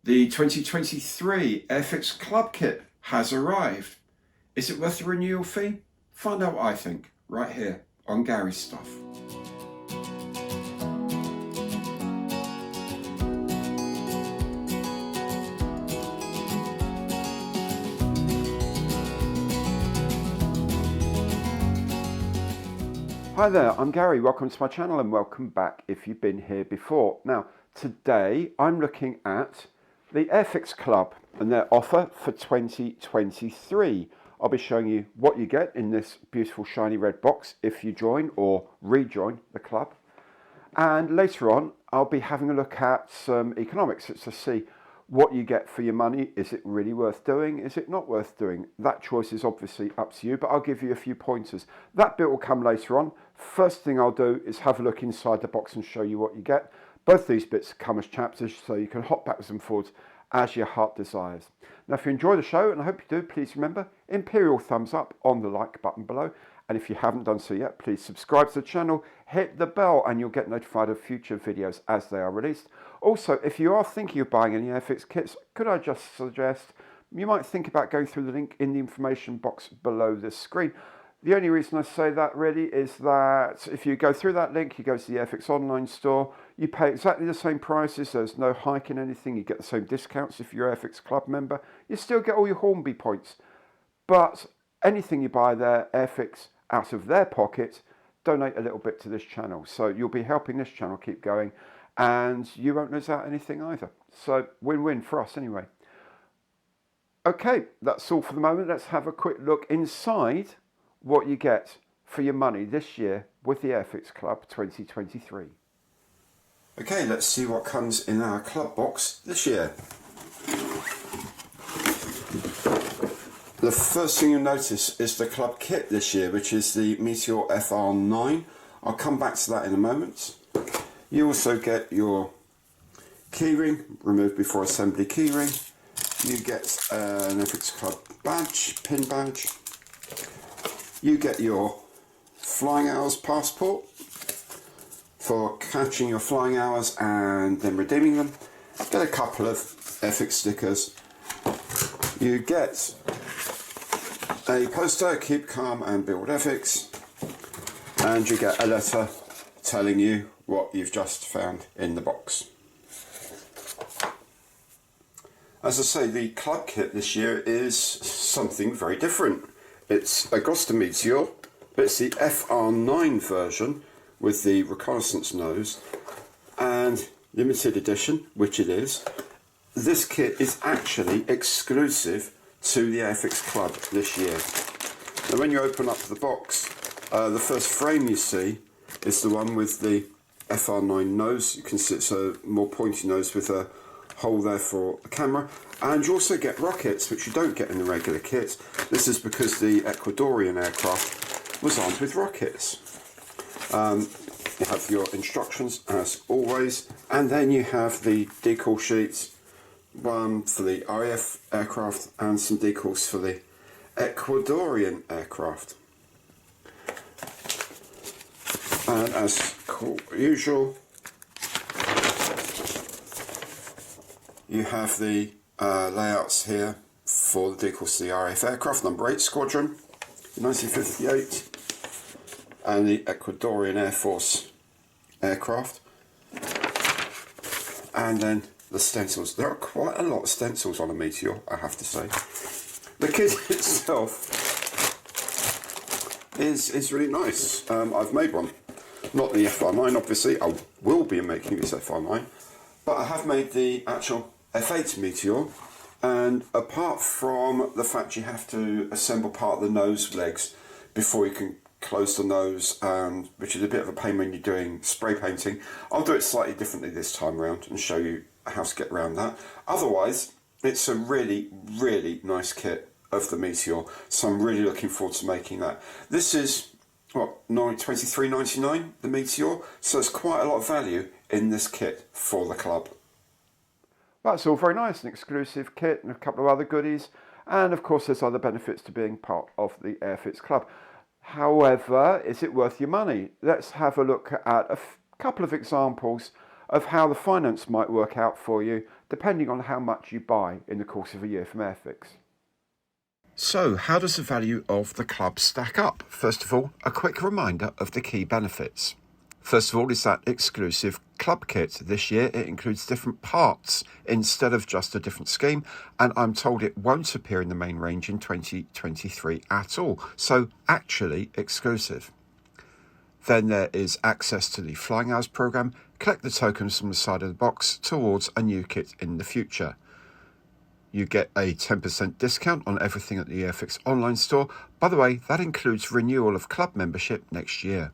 The 2023 Airfix Club kit has arrived. Is it worth the renewal fee? Find out what I think right here on Gary's Stuff. Hi there, I'm Gary. Welcome to my channel and welcome back if you've been here before. Now, today I'm looking at the Airfix Club and their offer for 2023. I'll be showing you what you get in this beautiful shiny red box if you join or rejoin the club. And later on, I'll be having a look at some economics to see what you get for your money. Is it really worth doing? Is it not worth doing? That choice is obviously up to you, but I'll give you a few pointers. That bit will come later on. First thing I'll do is have a look inside the box and show you what you get. Both these bits come as chapters, so you can hop backwards and forwards as your heart desires. Now, if you enjoy the show, and I hope you do, please remember, imperial thumbs up on the like button below. And if you haven't done so yet, please subscribe to the channel, hit the bell, and you'll get notified of future videos as they are released. Also, if you are thinking of buying any Airfix kits, could I just suggest you might think about going through the link in the information box below the screen. The only reason I say that really is that if you go through that link, you go to the Airfix online store, you pay exactly the same prices, there's no hike in anything, you get the same discounts if you're Airfix Club member, you still get all your Hornby points. But anything you buy there, Airfix, out of their pocket, donate a little bit to this channel. So you'll be helping this channel keep going and you won't lose out anything either. So win-win for us anyway. Okay, that's all for the moment. Let's have a quick look inside what you get for your money this year with the Airfix Club 2023. Okay, let's see what comes in our club box this year. The first thing you'll notice is the club kit this year, which is the Meteor FR9. I'll come back to that in a moment. You also get your keyring, remove before assembly keyring. You get an Airfix Club badge, pin badge. You get your flying hours passport for catching your flying hours and then redeeming them. Get a couple of Airfix stickers. You get a poster, Keep Calm and Build Airfix, and you get a letter telling you what you've just found in the box. As I say, the club kit this year is something very different. It's a Agosta Meteor, but it's the FR9 version with the reconnaissance nose and limited edition, which it is. This kit is actually exclusive to the Airfix Club this year. Now when you open up the box, the first frame you see is the one with the FR9 nose. You can see it's a more pointy nose with a hole there for the camera, and you also get rockets, which you don't get in the regular kit. This is because the Ecuadorian aircraft was armed with rockets. You have your instructions as always, and then you have the decal sheets, one for the RAF aircraft and some decals for the Ecuadorian aircraft. And as usual, you have the layouts here for the decals to the RAF aircraft, number 8 Squadron, 1958, and the Ecuadorian Air Force aircraft. And then the stencils. There are quite a lot of stencils on a Meteor, I have to say. The kit itself is really nice. I've made one. Not the FR9, obviously. I will be making this FR9. But I have made the actual F8 Meteor, and apart from the fact you have to assemble part of the nose legs before you can close the nose, which is a bit of a pain when you're doing spray painting, I'll do it slightly differently this time around and show you how to get around that. Otherwise, it's a really, really nice kit of the Meteor, so I'm really looking forward to making that. This is, what, $23.99, the Meteor, so there's quite a lot of value in this kit for the club. That's all very nice, an exclusive kit and a couple of other goodies, and of course there's other benefits to being part of the Airfix Club. However, is it worth your money? Let's have a look at a couple of examples of how the finance might work out for you depending on how much you buy in the course of a year from Airfix. So, how does the value of the club stack up? First of all, a quick reminder of the key benefits. First of all is that exclusive club kit. This year it includes different parts instead of just a different scheme, and I'm told it won't appear in the main range in 2023 at all, so actually exclusive. Then there is access to the Flying Hours program. Collect the tokens from the side of the box towards a new kit in the future. You get a 10% discount on everything at the Airfix online store. By the way, that includes renewal of club membership next year.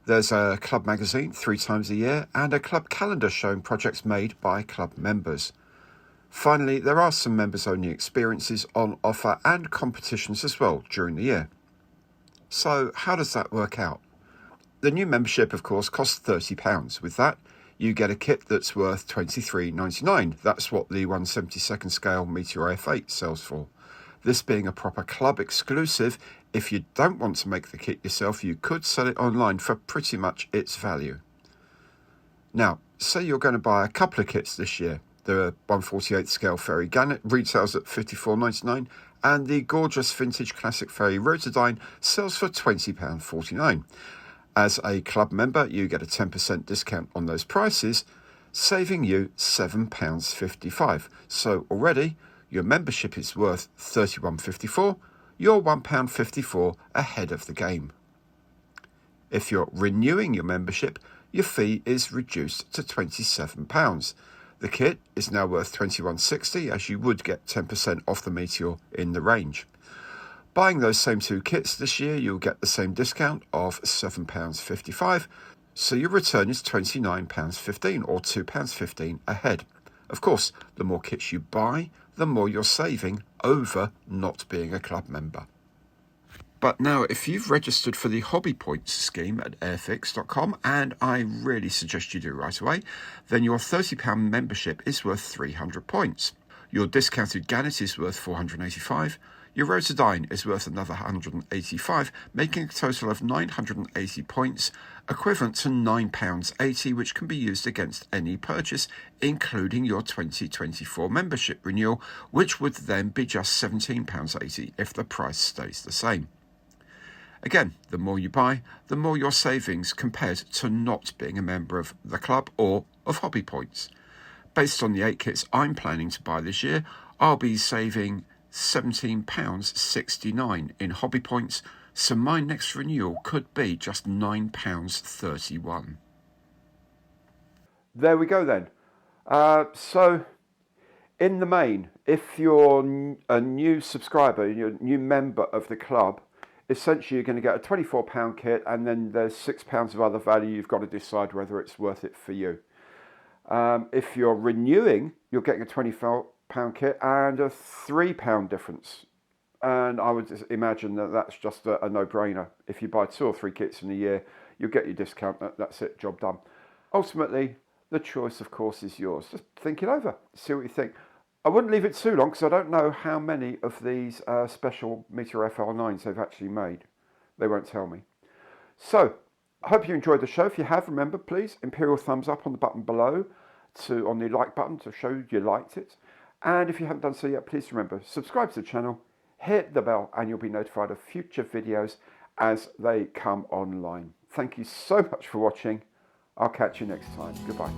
There's a club magazine 3 times a year and a club calendar showing projects made by club members. Finally, there are some members-only experiences on offer and competitions as well during the year. So how does that work out? The new membership, of course, costs £30. With that, you get a kit that's worth $23.99. That's what the 1/72nd scale Meteor F8 sells for. This being a proper club exclusive, if you don't want to make the kit yourself, you could sell it online for pretty much its value. Now, say you're going to buy a couple of kits this year. The 1/48th scale Fairy Gannet retails at $54.99 and the gorgeous vintage classic Fairy Rotodine sells for £20.49. As a club member, you get a 10% discount on those prices, saving you £7.55. So already, your membership is worth £31.54, you're £1.54 ahead of the game. If you're renewing your membership, your fee is reduced to £27. The kit is now worth £21.60, as you would get 10% off the Meteor in the range. Buying those same 2 kits this year, you'll get the same discount of £7.55, so your return is £29.15 or £2.15 ahead. Of course, the more kits you buy, the more you're saving over not being a club member. But now, if you've registered for the Hobby Points scheme at airfix.com, and I really suggest you do right away, then your £30 membership is worth 300 points. Your discounted Gannet is worth 485. Your Rotodine is worth another 185, making a total of 980 points, equivalent to £9.80, which can be used against any purchase, including your 2024 membership renewal, which would then be just £17.80 if the price stays the same. Again, the more you buy, the more your savings compared to not being a member of the club or of Hobby Points. Based on the 8 kits I'm planning to buy this year, I'll be saving £17.69 in Hobby Points, so my next renewal could be just £9.31. There we go then. So, in the main, if you're a new subscriber, you're a new member of the club, essentially you're going to get a £24 kit, and then there's £6 of other value. You've got to decide whether it's worth it for you. If you're renewing, you're getting a £24 kit and a £3 difference, and I would imagine that that's just a no-brainer. If you buy 2 or 3 kits in a year, you'll get your discount. That's it, job done. Ultimately, the choice, of course, is yours. Just think it over, see what you think. I wouldn't leave it too long, because I don't know how many of these special Meteor FR9s they've actually made. They won't tell me. So, I hope you enjoyed the show. If you have, remember, please, imperial thumbs up on the button below, on the like button to show you liked it. And if you haven't done so yet, please remember, subscribe to the channel, hit the bell, and you'll be notified of future videos as they come online. Thank you so much for watching. I'll catch you next time. Goodbye.